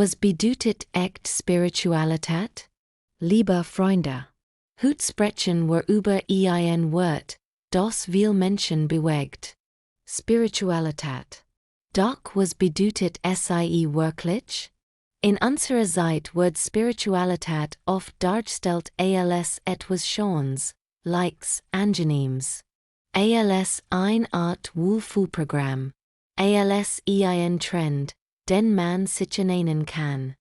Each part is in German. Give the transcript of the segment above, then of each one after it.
Was bedeutet echt Spiritualität? Liebe Freunde, Hut sprechen wir über ein Wort, das viel Menschen bewegt. Spiritualität. Doch was bedeutet sie wirklich? In unserer Zeit wird Spiritualität oft dargestellt als etwas Schönes, Likes, Angenehmes. Als eine Art Wohlfühlprogramm. Als ein Trend, den man sich nennen kann.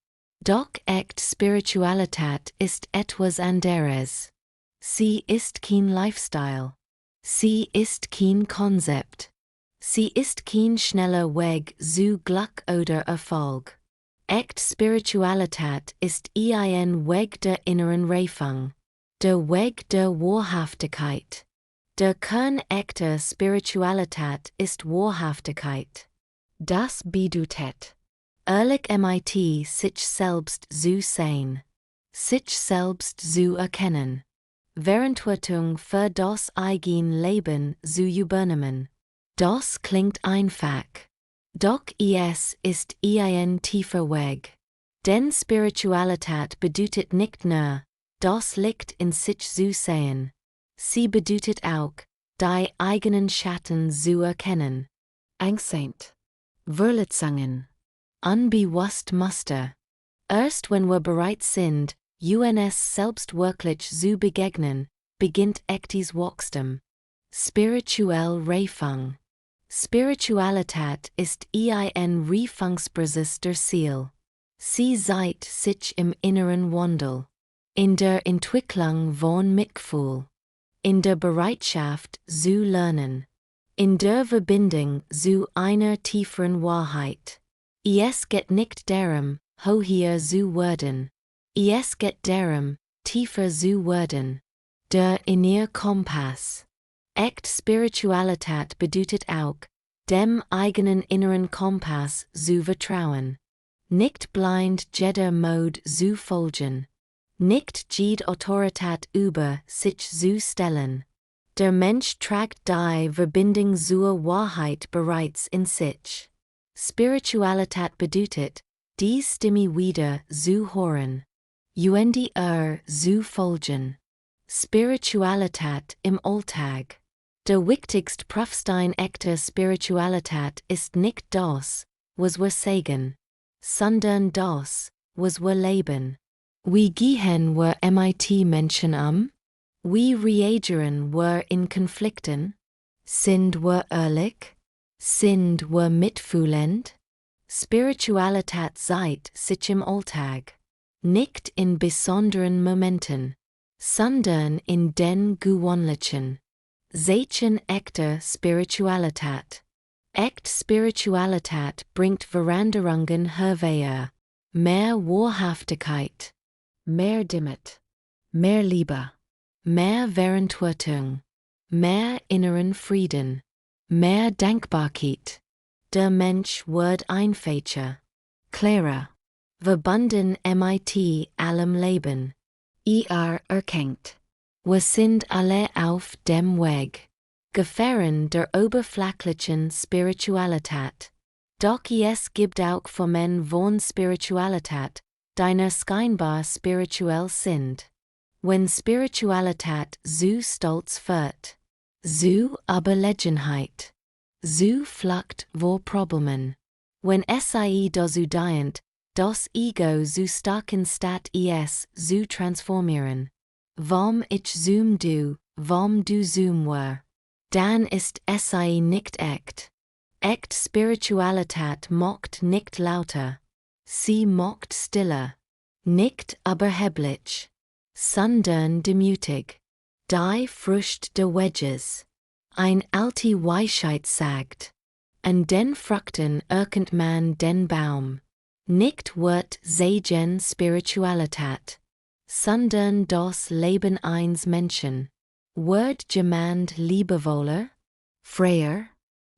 Doch echt Spiritualität ist etwas anderes. Sie ist kein Lifestyle. Sie ist kein Konzept. Sie ist kein schneller Weg zu Glück oder Erfolg. Echt Spiritualität ist ein Weg der inneren Reifung. Der Weg der Wahrhaftigkeit. Der Kern echter Spiritualität ist Wahrhaftigkeit. Das bedeutet, ehrlich mit sich selbst zu sein. Sich selbst zu erkennen. Verantwortung für das eigene Leben zu übernehmen. Das klingt einfach. Doch es ist ein tiefer Weg. Denn Spiritualität bedeutet nicht nur, das Licht in sich zu sehen. Sie bedeutet auch, die eigenen Schatten zu erkennen. Angst, Verletzungen, Unbewusst Muster. Erst wenn wir bereit sind, uns selbst wirklich zu begegnen, beginnt echtes Wachstum. Spirituelle Reifung. Spiritualität ist ein Reifungsprozess der Seele. Sie zeigt sich im inneren Wandel. In der Entwicklung von Mitgefühl. In der Bereitschaft zu lernen. In der Verbindung zu einer tieferen Wahrheit. Es geht nicht darum, höher zu werden. Es geht darum, tiefer zu werden. Der innere Kompass. Echt Spiritualität bedeutet auch, dem eigenen inneren Kompass zu vertrauen. Nicht blind jeder Mode zu folgen. Nicht jede Autorität über sich zu stellen. Der Mensch trägt die Verbindung zur Wahrheit bereits in sich. Spiritualität bedeutet, die Stimme wieder zu hören. Die zu folgen. Spiritualität im Alltag. Der wichtigste Prüfstein echter Spiritualität ist nicht das, was wir sagen, sondern das, was wir leben. Wie gehen wir mit Menschen Wie reagieren wir in Konflikten? Sind wir ehrlich? Sind wir mitfühlend? Spiritualität zeigt sich im Alltag. Nicht in besonderen Momenten, sondern in den gewöhnlichen. Zeichen echter Spiritualität. Echt Spiritualität bringt Veränderungen herbei. Mehr Wahrhaftigkeit. mehr Demut, mehr Liebe, Mehr Verantwortung. Mehr inneren Frieden. Mehr Dankbarkeit. Der Mensch wird einfacher. klarer, Verbunden mit allem Leben. erkennt. Wir sind alle auf dem Weg. Gefahren der oberflächlichen Spiritualität. Doch es gibt auch Formen von Spiritualität, die scheinbar spirituell sind. Wenn Spiritualität zu stolz wird. Zu Überlegenheit. Zu Flucht vor Problemen. Wenn sie dazu dient, das Ego zu starken Stadt es zu transformieren. Vom ich zum du, vom du zum wir. Dann ist sie nicht echt. Echt Spiritualität macht nicht lauter. Sie macht stiller. Nicht überheblich. Sondern demütig. Die Frucht der Wedges. Ein alte Weisheit sagt. An den Früchten erkennt man den Baum. Nicht wird Segen Spiritualität. Sondern das Leben eines Menschen. Wird jemand liebevoller? Freier,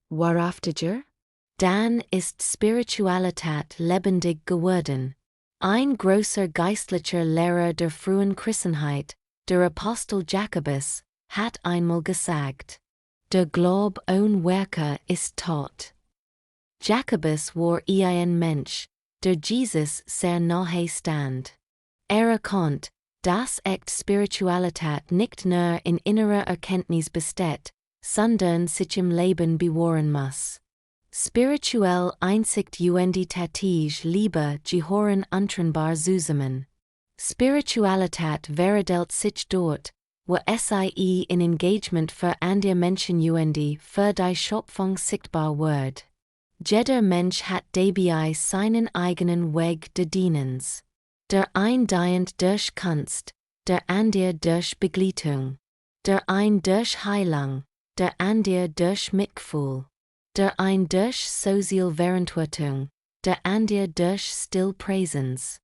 wahrhaftiger, Dann ist Spiritualität lebendig geworden. Ein großer geistlicher Lehrer der frühen Christenheit, der Apostel Jakobus, hat einmal gesagt: Der Glaub ohne Werke ist tot. Jakobus war ein Mensch, der Jesus sehr nahe stand. Erkannt, dass echt Spiritualität nicht nur in innerer Erkenntnis besteht, sondern sich im Leben bewahren muss. Spirituell einzigt tätig Liebe gehören untrennbar zusammen. Spiritualität verhält sich dort, wo sie in Engagement für andere Menschen für die Schöpfung sichtbar wird. Jeder Mensch hat dabei seinen eigenen Weg des Dienens. Der ein dient durch Kunst, der andere durch Begleitung. Der ein durch Heilung, der andere durch Mitgefühl. Der ein durch Sozialverantwortung, der andere durch Stillpräsenz.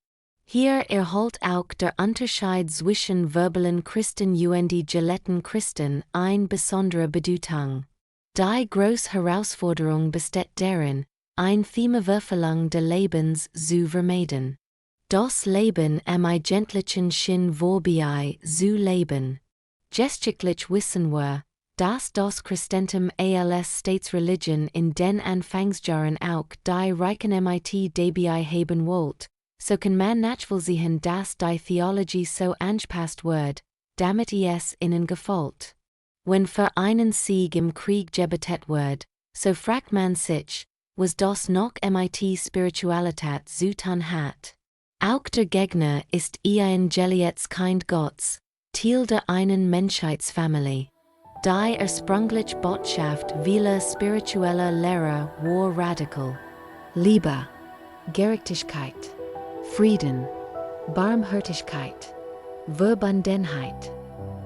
Hier erholt auch der Unterschied zwischen verbalen Christen und gelehrten Christen eine besondere Bedeutung. Die große Herausforderung besteht darin, ein Themawürfelung des Lebens zu vermeiden. Das Leben eigentlichen Sinn vorbei zu leben. Geschichtlich wissen wir, dass das Christentum als Staatsreligion in den Anfangsjahren auch die Reichen mit dabei haben wollte, so kann man nachvollziehen, dass die Theologie so angepasst wird, damit es ihnen gefällt. Wenn für einen Sieg im Krieg gebetet wird, so fragt man sich, was das noch mit Spiritualität zu tun hat. Auch der Gegner ist Evangeliets Gottes, Teil der einen Menschheitsfamilie. Die ursprüngliche Botschaft vieler spiritueller Lehrer war radikal. Liebe, Gerechtigkeit, Frieden, Barmherzigkeit, Verbundenheit.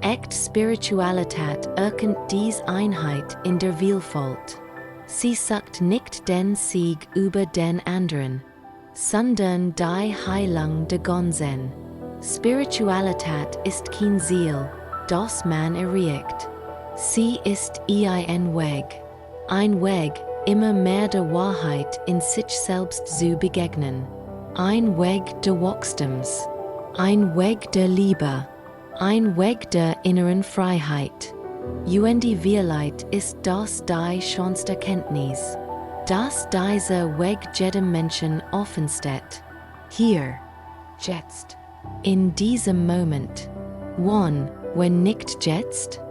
Echt Spiritualität erkennt dies Einheit in der Vielfalt. Sie sucht nicht den Sieg über den anderen, sondern die Heilung der Ganzen. Spiritualität ist kein Ziel, das man erreicht. Sie ist ein Weg. Ein Weg, immer mehr der Wahrheit in sich selbst zu begegnen. Ein Weg des Wachstums. Ein Weg der Liebe. Ein Weg der inneren Freiheit. Die Wahrheit ist das die schönste Kenntnis. Dass dieser Weg jedem Menschen offen steht. Hier, jetzt, in diesem Moment. Wann, wenn nicht jetzt?